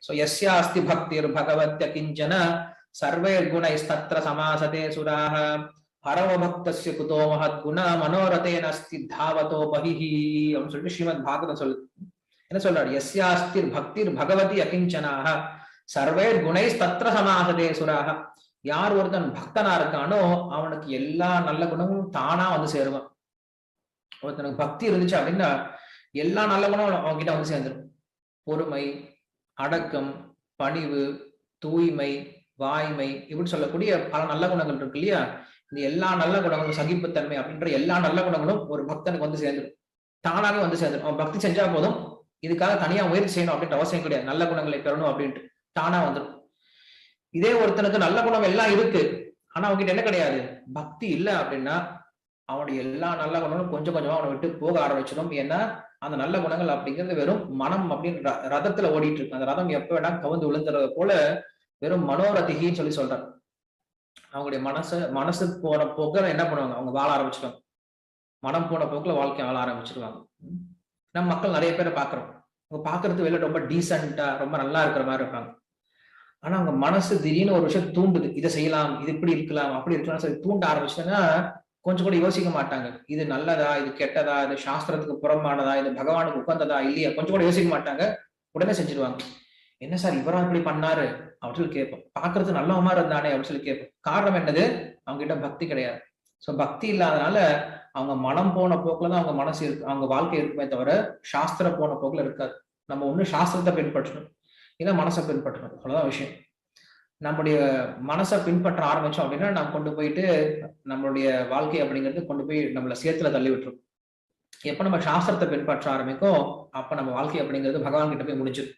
So யஸ்யாஸ்தி பக்திர் பகவத்ய கிஞ்சன survey குணைஸ்தத்ர சமாசதே சுராஹ ஹரவ பக்தஸ்ய குதோ Mahat குண மனோரதேன அஸ்தி தாவதோ பஹிஹி அப்படின்னு சொல்லிட்டு ஸ்ரீமத் பாகவதம் சொல்லுது. என்ன சொல்றாரு? யஸ்யாஸ்திர் பக்திர் பகவதி அகிஞ்சனாக சர்வே குணைஸ்தத்ர சமாசதே சுராஹ. யார் ஒருத்தன் பக்தனா இருக்கானோ அவனுக்கு எல்லா நல்ல குணமும் தானா வந்து சேருவான். ஒருத்தனுக்கு பக்தி இருந்துச்சு அப்படின்னா எல்லா நல்ல குணமும் அவன்கிட்ட வந்து சேர்ந்துடும். பொறுமை, அடக்கம், பணிவு, தூய்மை, வாய்மை இப்படி சொல்லக்கூடிய பல நல்ல குணங்கள் இருக்கு இல்லையா? இந்த எல்லா நல்ல குணங்களும், சகிப்புத்தன்மை அப்படின்ற எல்லா நல்ல குணங்களும் ஒரு பக்தனுக்கு வந்து சேர்ந்துடும், தானாவே வந்து சேர்ந்துடும். அவன் பக்தி செஞ்சா போதும், இதுக்காக தனியா முயற்சி செய்யணும் அப்படின்ற அவசியம் கிடையாது. நல்ல குணங்களை பெறணும் அப்படின்ட்டு தானா வந்துடும். இதே ஒருத்தனுக்கு நல்ல குணம் எல்லாம் இருக்கு, ஆனா அவன்கிட்ட என்ன கிடையாது, பக்தி இல்லை அப்படின்னா அவனுடைய எல்லா நல்ல குணங்களும் கொஞ்சம் கொஞ்சமா அவனை விட்டு போக ஆரம்பிச்சிடும். ஏன்னா அந்த நல்ல குணங்கள் அப்படிங்கிறது வெறும் மனம் அப்படின்னு ரதத்துல ஓடிட்டு இருக்கு. அந்த ரதம் எப்ப வேணா கவுந்து விழுந்துறது போல வெறும் மனோரதிகின்னு சொல்றாங்க. அவங்களுடைய மனசு போன போக்குல என்ன பண்ணுவாங்க, அவங்க வாழ ஆரம்பிச்சிடுவாங்க. மனம் போன போக்குல வாழ்க்கை வாழ ஆரம்பிச்சிருவாங்க. நம்ம மக்கள் நிறைய பேரை பாக்குறோம், அவங்க பாக்குறது வெளில ரொம்ப டீசென்டா ரொம்ப நல்லா இருக்கிற மாதிரி இருப்பாங்க. ஆனா அவங்க மனசு திடீர்னு ஒரு விஷயம் தூண்டுது, இதை செய்யலாம், இது இப்படி இருக்கலாம், அப்படி இருக்கலாம் சொல்லி தூண்ட ஆரம்பிச்சுன்னா கொஞ்சம் கூட யோசிக்க மாட்டாங்க. இது நல்லதா, இது கெட்டதா, இது சாஸ்திரத்துக்கு புறம்பானதா, இது பகவானுக்கு உகந்ததா இல்லையா, கொஞ்சம் கூட யோசிக்க மாட்டாங்க, உடனே செஞ்சிருவாங்க. என்ன சார் இவரா இப்படி பண்ணாரு அப்படின்னு சொல்லி கேட்போம். பாக்குறது நல்லவமா இருந்தானே அப்படின்னு சொல்லி கேட்போம். காரணம் என்னது, அவங்க கிட்ட பக்தி கிடையாது. சோ பக்தி இல்லாதனால அவங்க மனம் போன போக்குலதான் அவங்க மனசு இருக்கு, அவங்க வாழ்க்கை இருக்குமே தவிர சாஸ்திர போன போக்குல இருக்காது. நம்ம ஒண்ணு சாஸ்திரத்தை பின்பற்றணும், இல்ல மனசை பின்பற்றணும், அவ்வளவுதான் விஷயம். நம்முடைய மனசை பின்பற்ற ஆரம்பிச்சோம் அப்படின்னா நம்ம கொண்டு போயிட்டு நம்மளுடைய வாழ்க்கை அப்படிங்கிறது கொண்டு போய் நம்மள சேத்துல தள்ளி விட்டுரும். எப்ப நம்ம சாஸ்திரத்தை பின்பற்ற ஆரம்பிக்கும் அப்ப நம்ம வாழ்க்கை அப்படிங்கிறது பகவான் கிட்ட போய் முடிஞ்சிடும்.